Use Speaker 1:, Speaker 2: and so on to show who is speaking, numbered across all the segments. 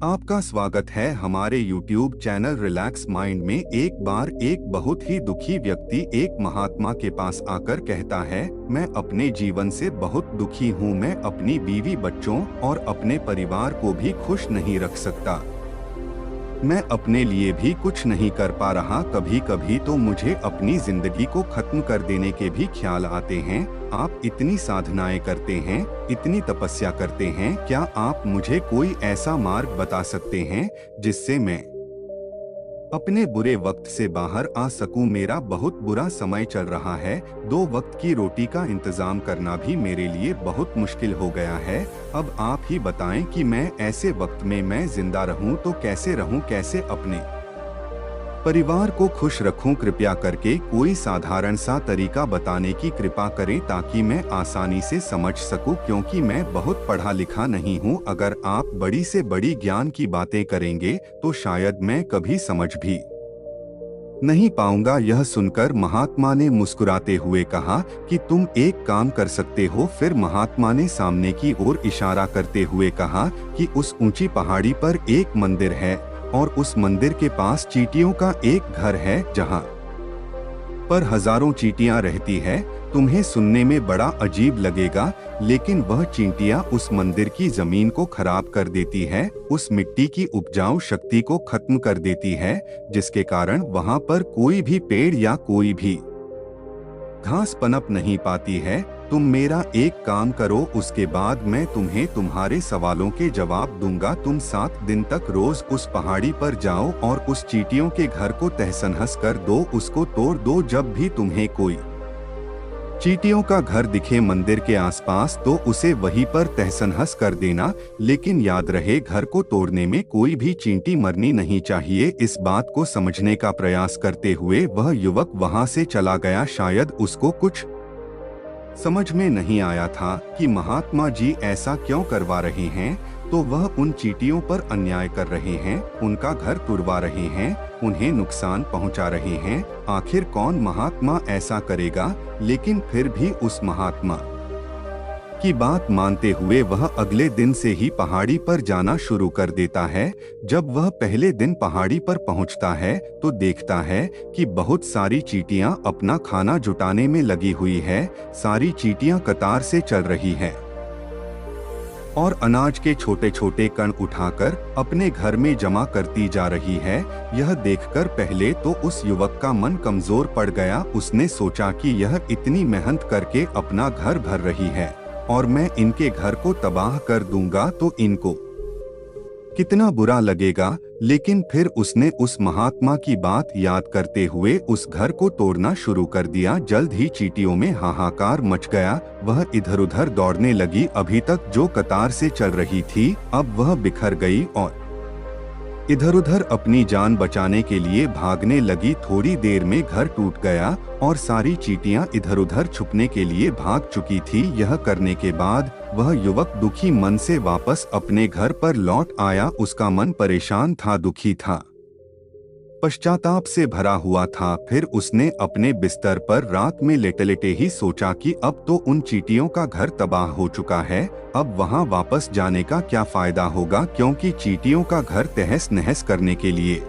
Speaker 1: आपका स्वागत है हमारे YouTube चैनल रिलैक्स माइंड में। एक बार एक बहुत ही दुखी व्यक्ति एक महात्मा के पास आकर कहता है, मैं अपने जीवन से बहुत दुखी हूँ। मैं अपनी बीवी, बच्चों और अपने परिवार को भी खुश नहीं रख सकता। मैं अपने लिए भी कुछ नहीं कर पा रहा। कभी कभी तो मुझे अपनी जिंदगी को खत्म कर देने के भी ख्याल आते हैं। आप इतनी साधनाएं करते हैं, इतनी तपस्या करते हैं, क्या आप मुझे कोई ऐसा मार्ग बता सकते हैं जिससे मैं अपने बुरे वक्त से बाहर आ सकूं? मेरा बहुत बुरा समय चल रहा है। 2 वक्त की रोटी का इंतजाम करना भी मेरे लिए बहुत मुश्किल हो गया है। अब आप ही बताएं कि मैं ऐसे वक्त में मैं जिंदा रहूं तो कैसे रहूं, कैसे अपने परिवार को खुश रखूं? कृपया करके कोई साधारण सा तरीका बताने की कृपा करें ताकि मैं आसानी से समझ सकूं, क्योंकि मैं बहुत पढ़ा लिखा नहीं हूं। अगर आप बड़ी से बड़ी ज्ञान की बातें करेंगे तो शायद मैं कभी समझ भी नहीं पाऊंगा। यह सुनकर महात्मा ने मुस्कुराते हुए कहा कि तुम एक काम कर सकते हो। फिर महात्मा ने सामने की ओर इशारा करते हुए कहा कि उस ऊंची पहाड़ी पर एक मंदिर है और उस मंदिर के पास चींटियों का एक घर है जहां पर हजारों चींटियां रहती है। तुम्हें सुनने में बड़ा अजीब लगेगा, लेकिन वह चींटियां उस मंदिर की जमीन को खराब कर देती है, उस मिट्टी की उपजाऊ शक्ति को खत्म कर देती है, जिसके कारण वहां पर कोई भी पेड़ या कोई भी घास पनप नहीं पाती है। तुम मेरा एक काम करो, उसके बाद मैं तुम्हें तुम्हारे सवालों के जवाब दूंगा। तुम 7 दिन तक रोज उस पहाड़ी पर जाओ और उस चींटियों के घर को तहस-नहस कर दो, उसको तोड़ दो। जब भी तुम्हें कोई चींटियों का घर दिखे मंदिर के आसपास तो उसे वहीं पर तहस-नहस कर देना, लेकिन याद रहे घर को तोड़ने में कोई भी चींटी मरनी नहीं चाहिए। इस बात को समझने का प्रयास करते हुए वह युवक वहां से चला गया। शायद उसको कुछ समझ में नहीं आया था कि महात्मा जी ऐसा क्यों करवा रहे हैं, तो वह उन चींटियों पर अन्याय कर रहे हैं, उनका घर तुड़वा रहे हैं, उन्हें नुकसान पहुंचा रहे हैं। आखिर कौन महात्मा ऐसा करेगा? लेकिन फिर भी उस महात्मा की बात मानते हुए वह अगले दिन से ही पहाड़ी पर जाना शुरू कर देता है। जब वह पहले दिन पहाड़ी पर पहुंचता है तो देखता है कि बहुत सारी चींटियां अपना खाना जुटाने में लगी हुई है। सारी चींटियां कतार से चल रही है और अनाज के छोटे छोटे कण उठाकर अपने घर में जमा करती जा रही है। यह देखकर पहले तो उस युवक का मन कमजोर पड़ गया। उसने सोचा कि यह इतनी मेहनत करके अपना घर भर रही है और मैं इनके घर को तबाह कर दूंगा तो इनको कितना बुरा लगेगा। लेकिन फिर उसने उस महात्मा की बात याद करते हुए उस घर को तोड़ना शुरू कर दिया। जल्द ही चींटियों में हाहाकार मच गया। वह इधर उधर दौड़ने लगी। अभी तक जो कतार से चल रही थी अब वह बिखर गई और इधर उधर अपनी जान बचाने के लिए भागने लगी। थोड़ी देर में घर टूट गया और सारी चींटियां इधर उधर छुपने के लिए भाग चुकी थी। यह करने के बाद वह युवक दुखी मन से वापस अपने घर पर लौट आया। उसका मन परेशान था, दुखी था, पश्चाताप से भरा हुआ था। फिर उसने अपने बिस्तर पर रात में लेटे-लेटे ही सोचा कि अब तो उन चींटियों का घर तबाह हो चुका है, अब वहां वापस जाने का क्या फायदा होगा, क्योंकि चींटियों का घर तहस नहस करने के लिए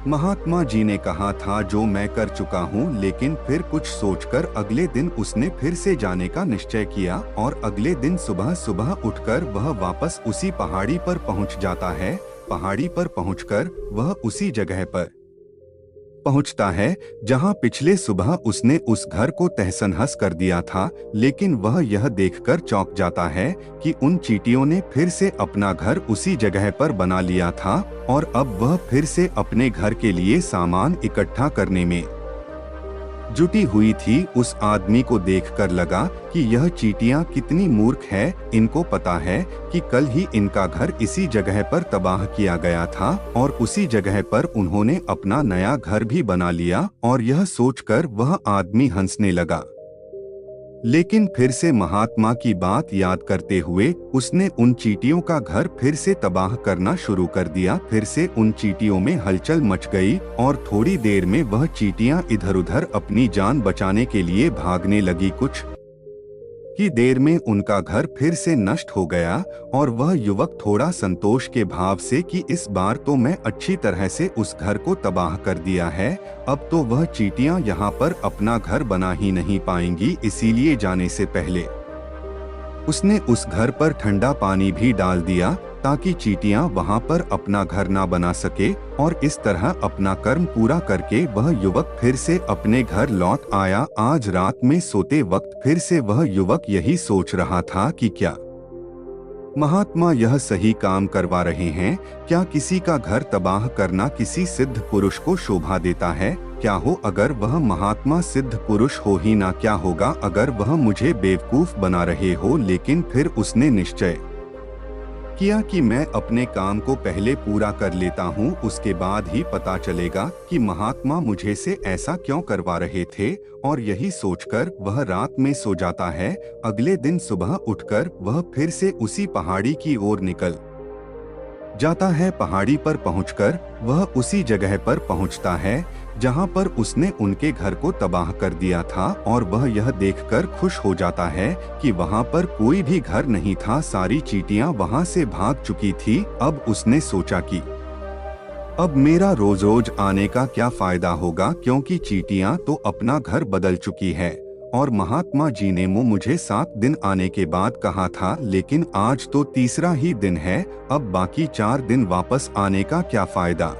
Speaker 1: महात्मा जी ने कहा था जो मैं कर चुका हूँ। लेकिन फिर कुछ सोचकर अगले दिन उसने फिर से जाने का निश्चय किया और अगले दिन सुबह सुबह उठकर वह वापस उसी पहाड़ी पर पहुँच जाता है। पहाड़ी पर पहुंचकर वह उसी जगह पर पहुंचता है जहां पिछले सुबह उसने उस घर को तहस-नहस कर दिया था। लेकिन वह यह देखकर चौंक जाता है कि उन चींटियों ने फिर से अपना घर उसी जगह पर बना लिया था और अब वह फिर से अपने घर के लिए सामान इकट्ठा करने में जुटी हुई थी। उस आदमी को देखकर लगा कि यह चींटियां कितनी मूर्ख है। इनको पता है कि कल ही इनका घर इसी जगह पर तबाह किया गया था और उसी जगह पर उन्होंने अपना नया घर भी बना लिया। और यह सोचकर वह आदमी हंसने लगा। लेकिन फिर से महात्मा की बात याद करते हुए उसने उन चींटियों का घर फिर से तबाह करना शुरू कर दिया। फिर से उन चींटियों में हलचल मच गई और थोड़ी देर में वह चींटियां इधर उधर अपनी जान बचाने के लिए भागने लगी। कुछ कि देर में उनका घर फिर से नष्ट हो गया और वह युवक थोड़ा संतोष के भाव से कि इस बार तो मैं अच्छी तरह से उस घर को तबाह कर दिया है, अब तो वह चींटियां यहाँ पर अपना घर बना ही नहीं पाएंगी, इसीलिए जाने से पहले उसने उस घर पर ठंडा पानी भी डाल दिया ताकि चींटियां वहां पर अपना घर ना बना सके। और इस तरह अपना कर्म पूरा करके वह युवक फिर से अपने घर लौट आया। आज रात में सोते वक्त फिर से वह युवक यही सोच रहा था कि क्या महात्मा यह सही काम करवा रहे हैं? क्या किसी का घर तबाह करना किसी सिद्ध पुरुष को शोभा देता है? क्या हो अगर वह महात्मा सिद्ध पुरुष हो ही ना, क्या होगा अगर वह मुझे बेवकूफ बना रहे हो? लेकिन फिर उसने निश्चय किया कि मैं अपने काम को पहले पूरा कर लेता हूँ, उसके बाद ही पता चलेगा कि महात्मा मुझे से ऐसा क्यों करवा रहे थे। और यही सोचकर वह रात में सो जाता है। अगले दिन सुबह उठकर वह फिर से उसी पहाड़ी की ओर निकल जाता है। पहाड़ी पर पहुंचकर वह उसी जगह पर पहुंचता है जहां पर उसने उनके घर को तबाह कर दिया था, और वह यह देखकर खुश हो जाता है कि वहां पर कोई भी घर नहीं था, सारी चींटियां वहां से भाग चुकी थी। अब उसने सोचा कि अब मेरा रोज रोज आने का क्या फायदा होगा, क्योंकि चींटियां तो अपना घर बदल चुकी है और महात्मा जी ने मुझे 7 दिन आने के बाद कहा था, लेकिन आज तो तीसरा ही दिन है, अब बाकी 4 दिन वापस आने का क्या फायदा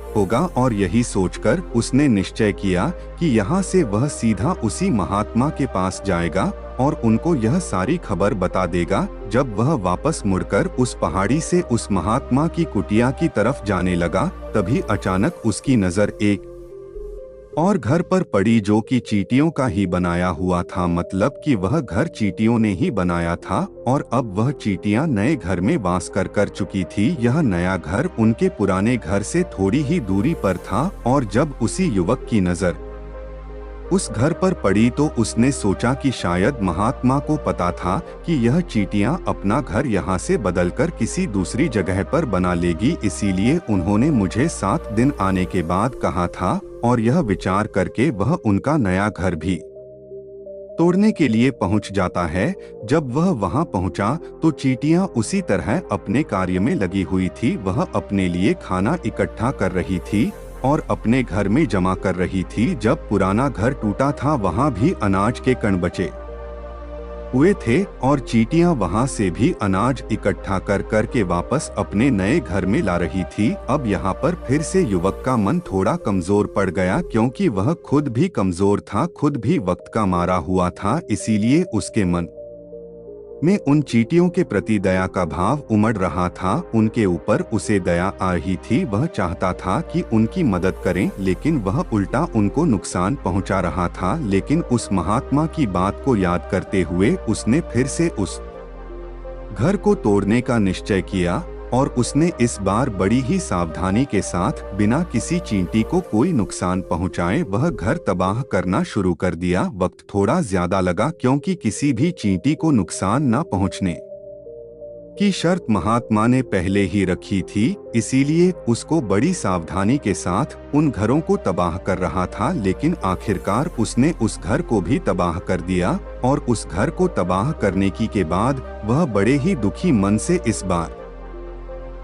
Speaker 1: होगा। और यही सोचकर उसने निश्चय किया कि यहाँ से वह सीधा उसी महात्मा के पास जाएगा और उनको यह सारी खबर बता देगा। जब वह वापस मुड़कर उस पहाड़ी से उस महात्मा की कुटिया की तरफ जाने लगा, तभी अचानक उसकी नजर एक और घर पर पड़ी जो कि चींटियों का ही बनाया हुआ था, मतलब कि वह घर चींटियों ने ही बनाया था और अब वह चींटियां नए घर में वास कर चुकी थी। यह नया घर उनके पुराने घर से थोड़ी ही दूरी पर था और जब उसी युवक की नजर उस घर पर पड़ी तो उसने सोचा कि शायद महात्मा को पता था कि यह चींटियां अपना घर यहाँ से बदलकर किसी दूसरी जगह पर बना लेगी, इसीलिए उन्होंने मुझे 7 दिन आने के बाद कहा था। और यह विचार करके वह उनका नया घर भी तोड़ने के लिए पहुंच जाता है। जब वह वहां पहुंचा तो चींटियां उसी तरह अपने कार्य में लगी हुई थी। वह अपने लिए खाना इकट्ठा कर रही थी और अपने घर में जमा कर रही थी। जब पुराना घर टूटा था वहां भी अनाज के कण बचे हुए थे और चींटियां वहां से भी अनाज इकट्ठा कर के वापस अपने नए घर में ला रही थी। अब यहाँ पर फिर से युवक का मन थोड़ा कमजोर पड़ गया, क्योंकि वह खुद भी कमजोर था, खुद भी वक्त का मारा हुआ था, इसीलिए उसके मन में उन चींटियों के प्रति दया का भाव उमड़ रहा था। उनके ऊपर उसे दया आ रही थी। वह चाहता था कि उनकी मदद करें, लेकिन वह उल्टा उनको नुकसान पहुंचा रहा था। लेकिन उस महात्मा की बात को याद करते हुए उसने फिर से उस घर को तोड़ने का निश्चय किया और उसने इस बार बड़ी ही सावधानी के साथ बिना किसी चींटी को कोई नुकसान पहुंचाए वह घर तबाह करना शुरू कर दिया। वक्त थोड़ा ज्यादा लगा, क्योंकि किसी भी चींटी को नुकसान न पहुंचने की शर्त महात्मा ने पहले ही रखी थी, इसीलिए उसको बड़ी सावधानी के साथ उन घरों को तबाह कर रहा था। लेकिन आखिरकार उसने उस घर को भी तबाह कर दिया और उस घर को तबाह करने के बाद वह बड़े ही दुखी मन से, इस बार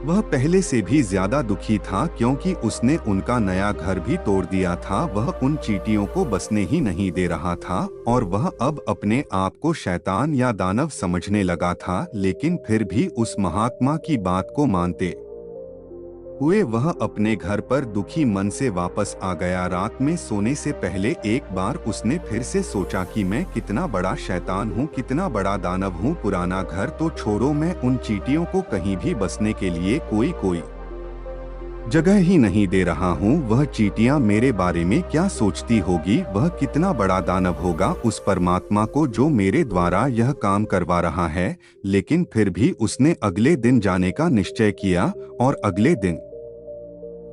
Speaker 1: वह पहले से भी ज्यादा दुखी था, क्योंकि उसने उनका नया घर भी तोड़ दिया था। वह उन चींटियों को बसने ही नहीं दे रहा था और वह अब अपने आप को शैतान या दानव समझने लगा था। लेकिन फिर भी उस महात्मा की बात को मानते हुए वह अपने घर पर दुखी मन से वापस आ गया। रात में सोने से पहले एक बार उसने फिर से सोचा कि मैं कितना बड़ा शैतान हूँ, कितना बड़ा दानव हूँ। पुराना घर तो छोड़ो, मैं उन चींटियों को कहीं भी बसने के लिए कोई जगह ही नहीं दे रहा हूँ। वह चींटियां मेरे बारे में क्या सोचती होगी, वह कितना बड़ा दानव होगा उस परमात्मा को जो मेरे द्वारा यह काम करवा रहा है। लेकिन फिर भी उसने अगले दिन जाने का निश्चय किया और अगले दिन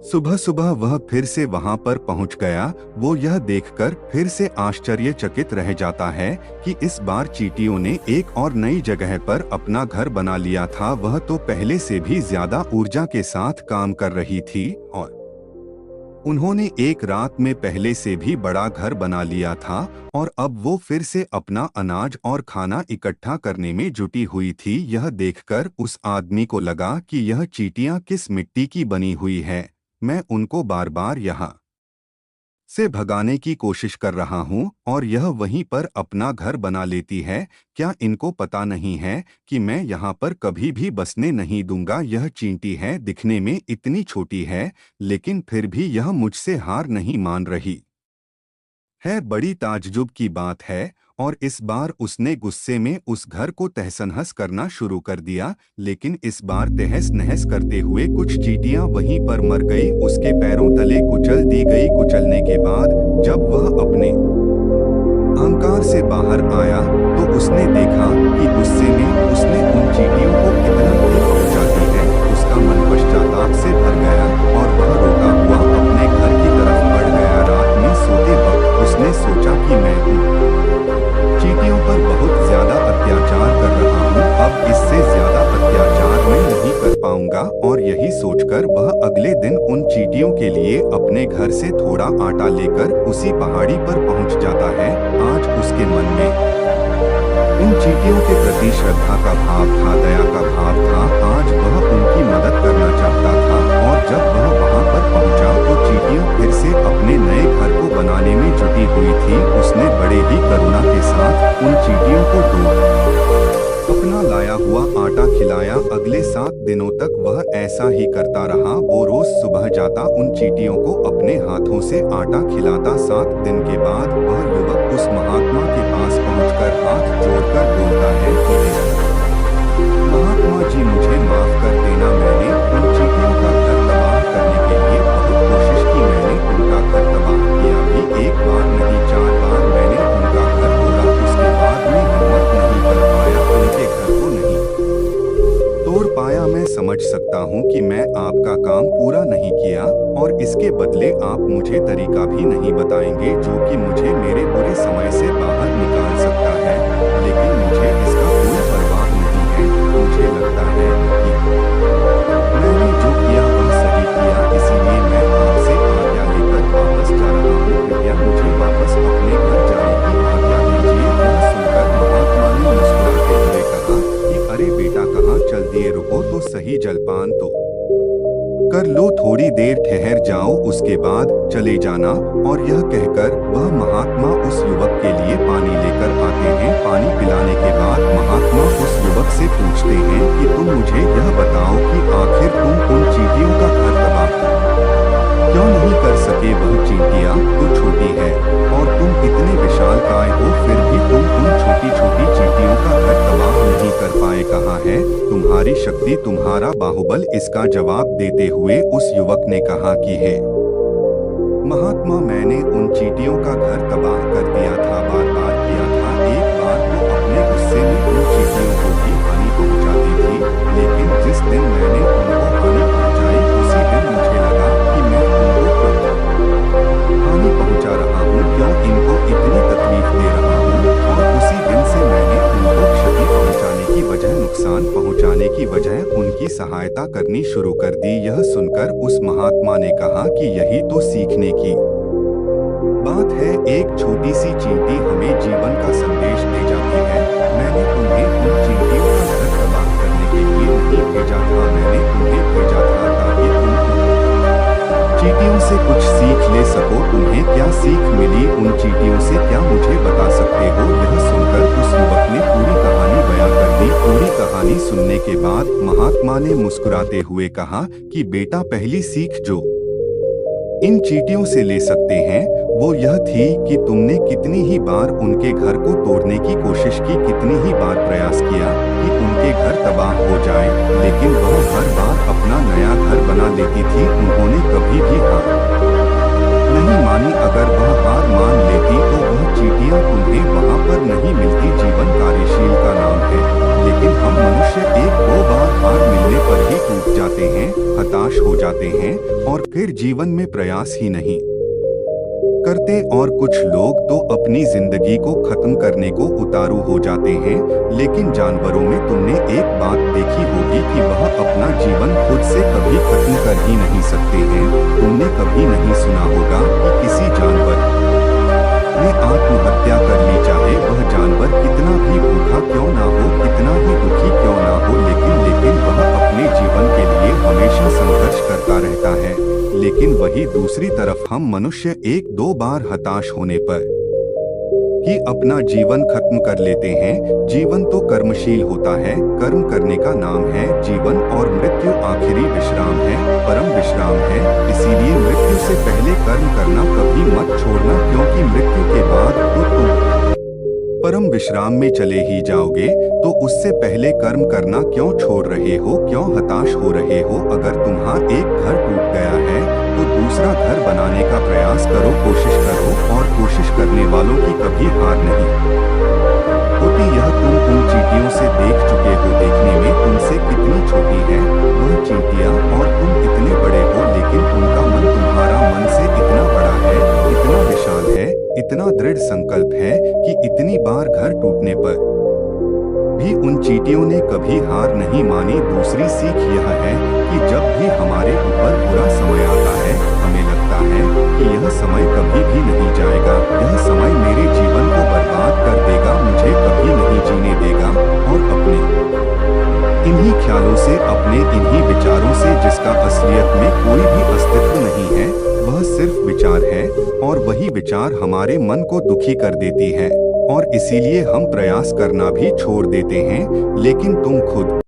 Speaker 1: सुबह सुबह वह फिर से वहां पर पहुंच गया। वो यह देखकर फिर से आश्चर्यचकित रह जाता है कि इस बार चींटियों ने एक और नई जगह पर अपना घर बना लिया था। वह तो पहले से भी ज्यादा ऊर्जा के साथ काम कर रही थी और उन्होंने एक रात में पहले से भी बड़ा घर बना लिया था और अब वो फिर से अपना अनाज और खाना इकट्ठा करने में जुटी हुई थी। यह देखकर उस आदमी को लगा कि यह चींटियां किस मिट्टी की बनी हुई है। मैं उनको बार बार यहाँ से भगाने की कोशिश कर रहा हूँ और यह वहीं पर अपना घर बना लेती है। क्या इनको पता नहीं है कि मैं यहाँ पर कभी भी बसने नहीं दूंगा? यह चींटी है, दिखने में इतनी छोटी है, लेकिन फिर भी यह मुझसे हार नहीं मान रही है। बड़ी ताज्जुब की बात है। और इस बार उसने गुस्से में उस घर को तहस-नहस करना शुरू कर दिया। लेकिन इस बार तहस-नहस करते हुए कुछ चींटियां वहीं पर मर गई, उसके पैरों तले कुचल दी गई। कुचलने के बाद जब वह अपने अहंकार से बाहर आया तो उसने देखा कि गुस्से में उसने उन चींटियों को कितना दुख पहुंचाती है। उसका मन पश्चाताप से भर गया और वह रोता हुआ अपने घर की तरफ बढ़ गया। रात में सोते वक्त उसने सोचा कि मैं चींटियों पर बहुत ज्यादा अत्याचार कर रहा हूँ, अब इससे ज्यादा अत्याचार मैं नहीं कर पाऊंगा। और यही सोचकर वह अगले दिन उन चींटियों के लिए अपने घर से थोड़ा आटा लेकर उसी पहाड़ी पर पहुंच जाता है। आज उसके मन में उन चींटियों के प्रति श्रद्धा का भाव था, दया का भाव था। आज वह उनकी मदद करना चाहता था। और जब वह वहां पर पहुंचा तो चींटियां फिर से अपने नए घर को बनाने में जुटी हुई थी। उसने बड़े ही करुणा के साथ उन चींटियों को अपना लाया हुआ आटा खिलाया। अगले 7 दिनों तक वह ऐसा ही करता रहा। वो रोज सुबह जाता, उन चींटियों को अपने हाथों से आटा खिलाता। 7 दिन के बाद वह युवक उस महात्मा के पास पहुंचकर हाथ जोड़कर बोलता है कि महात्मा जी, मुझे माफ कर देना, मैंने उन चींटियों का घर तबाह करने के लिए बहुत कोशिश की। मैंने उनका घर तबाह किया भी, एक बार नहीं 4 बार मैंने उनका घर तोड़ा। उसके बाद मैं हिम्मत नहीं कर पाया, उनके घर को नहीं तोड़ पाया। मैं समझ सकता हूँ कि मैं आपका काम पूरा नहीं किया और इसके बदले आप मुझे तरीका भी नहीं बताएंगे जो कि मुझे मेरे बुरे समय से बाहर निकाल सकता है। लेकिन मुझे इसका कोई परवाह नहीं है। मुझे लगता है कि मैंने जो किया वह सही किया, इसीलिए मैं आपसे आज्ञा लेकर वापस जा रहा हूँ। कृपया मुझे वापस अपने घर जाने की आज्ञा दीजिए। यह सुनकर महात्मा ने मुस्कुराते हुए कहा कि अरे बेटा, कहाँ चल दिए? रुको तो सही, जलपान तो कर लो, थोड़ी देर ठहर जाओ, उसके बाद चले जाना। और यह कहकर वह महात्मा उस युवक के लिए पानी लेकर आते हैं। पानी पिलाने के बाद महात्मा उस युवक से पूछते हैं कि तुम मुझे यह बताओ कि आखिर तुम उन चींटियों का घर तबाह क्यों नहीं कर सके? वह चींटियां तो छोटी है और तुम इतने विशालकाय हो, फिर भी तुम उन छोटी छोटी चींटियों का घर तबाह नहीं कर पाए। कहाँ है तुम्हारी शक्ति, तुम्हारा बाहुबल? इसका जवाब देते हुए उस युवक ने कहा कि हे महात्मा, मैंने उन चींटियों का घर तबाह कर दिया था, बार बार किया था। एक बार तो अपने गुस्से में उन चींटियों को भी हानि पहुंचाती थी, लेकिन जिस दिन मैंने उनको हानि पहुंचाई उसी दिन मुझे लगा कि मैं उनको हानि पहुंचा रहा हूँ, क्यों इनको इतनी तकलीफ दे रहा हूँ। और उसी दिन से मैंने उनको क्षति पहुंचाने की बजाय, नुकसान पहुंचाने की बजाय उनकी सहायता करनी शुरू कर दी। यह सुनकर उस महात्मा ने कहा कि यही तो सीखने की बात है। एक छोटी सी चींटी हमें जीवन का संदेश दे जाती है। मैंने तुम्हें उन चींटियों का घर तबाह करने के लिए नहीं भेजा था, मैंने तुम्हें भेजा था ताकि तुम चींटियों से कुछ सीख ले सको। तुम्हें क्या सीख मिली उन चींटियों से, क्या मुझे बता सकते हो? यह सुनकर उस युवक ने पूरी कहानी बयां कर दी। पूरी कहानी सुनने के बाद महात्मा ने मुस्कुराते हुए कहा कि बेटा, पहली सीख जो इन चींटियों से ले सकते हैं वो यह थी कि तुमने कितनी ही बार उनके घर को तोड़ने की कोशिश की, कितनी ही बार प्रयास किया कि उनके घर तबाह हो जाए, लेकिन वह हर बार अपना नया घर बना लेती थी। उन्होंने कभी भी हार नहीं मानी। अगर वह हार मान लेती तो वह चींटियां तुम्हें वहां पर नहीं मिलती। जीवन कार्यशील का नाम है, लेकिन हम मनुष्य 1-2 बार हार मिलने पर ही टूट जाते हैं, हताश हो जाते हैं और फिर जीवन में प्रयास ही नहीं करते। और कुछ लोग तो अपनी जिंदगी को खत्म करने को उतारू हो जाते हैं। लेकिन जानवरों में तुमने एक बात देखी होगी कि वह अपना जीवन खुद से कभी कभी खत्म कर ही नहीं सकते हैं। तुमने कभी नहीं सुना होगा कि किसी जानवर ने आत्महत्या कर ली, चाहे वह जानवर कितना भी भूखा क्यों ना हो, कितना ही दुखी क्यों ना हो, लेकिन वह अपने जीवन के लिए हमेशा संघर्ष करता रहता है। लेकिन वही दूसरी तरफ हम मनुष्य एक दो बार हताश होने पर ही अपना जीवन खत्म कर लेते हैं। जीवन तो कर्मशील होता है, कर्म करने का नाम है जीवन, और मृत्यु आखिरी विश्राम है, परम विश्राम है। इसीलिए मृत्यु से पहले कर्म करना कभी मत छोड़ना, क्योंकि मृत्यु के बाद तो तुम परम विश्राम में चले ही जाओगे। तो उससे पहले कर्म करना क्यों छोड़ रहे हो, क्यों हताश हो रहे हो? अगर तुम्हारा एक घर टूट गया है तो दूसरा घर बनाने का प्रयास करो, कोशिश करो, और कोशिश करने वालों की कभी हार नहीं होती। यह तुम उन चींटियों से देख चुके हो, देखने में तुमसे कितनी छोटी है वह चींटियां, और तुम इतने बड़े हो, लेकिन उनका मन तुम्हारा मन से इतना बड़ा है, इतना विशाल है, इतना दृढ़ संकल्प है कि इतनी बार घर टूटने पर भी उन चींटियों ने कभी हार नहीं मानी। दूसरी सीख यह है कि जब भी हमारे ऊपर बुरा समय आता है, हमें लगता है कि यह समय कभी भी नहीं जाएगा, यह समय मेरे जीवन को बर्बाद कर देगा, मुझे कभी नहीं जीने देगा, और अपने इन्हीं ख्यालों से, अपने इन्हीं विचारों से, जिसका असलियत में कोई भी अस्तित्व नहीं है, वह सिर्फ विचार है, और वही विचार हमारे मन को दुखी कर देती है, और इसीलिए हम प्रयास करना भी छोड़ देते हैं। लेकिन तुम खुद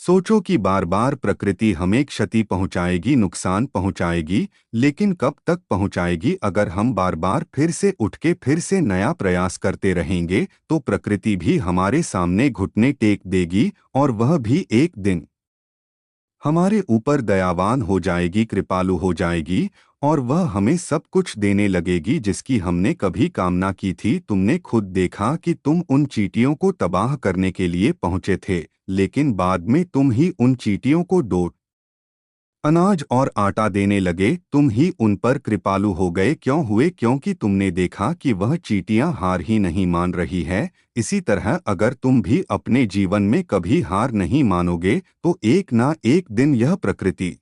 Speaker 1: सोचो कि बार बार प्रकृति हमें क्षति पहुंचाएगी, नुकसान पहुंचाएगी, लेकिन कब तक पहुंचाएगी? अगर हम बार बार फिर से उठ के फिर से नया प्रयास करते रहेंगे तो प्रकृति भी हमारे सामने घुटने टेक देगी, और वह भी एक दिन हमारे ऊपर दयावान हो जाएगी, कृपालु हो जाएगी, और वह हमें सब कुछ देने लगेगी जिसकी हमने कभी कामना की थी। तुमने खुद देखा कि तुम उन चींटियों को तबाह करने के लिए पहुंचे थे, लेकिन बाद में तुम ही उन चींटियों को डोट अनाज और आटा देने लगे, तुम ही उन पर कृपालु हो गए। क्यों हुए? क्योंकि तुमने देखा कि वह चींटियां हार ही नहीं मान रही है। इसी तरह अगर तुम भी अपने जीवन में कभी हार नहीं मानोगे तो एक ना एक दिन यह प्रकृति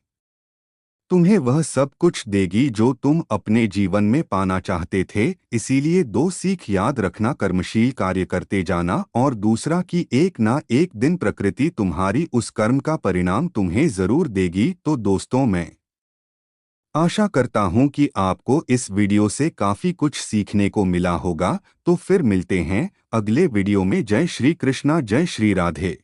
Speaker 1: तुम्हें वह सब कुछ देगी जो तुम अपने जीवन में पाना चाहते थे। इसीलिए दो सीख याद रखना, कर्मशील कार्य करते जाना, और दूसरा कि एक ना एक दिन प्रकृति तुम्हारी उस कर्म का परिणाम तुम्हें जरूर देगी। तो दोस्तों, मैं आशा करता हूं कि आपको इस वीडियो से काफी कुछ सीखने को मिला होगा। तो फिर मिलते हैं अगले वीडियो में। जय श्री कृष्णा, जय श्री राधे।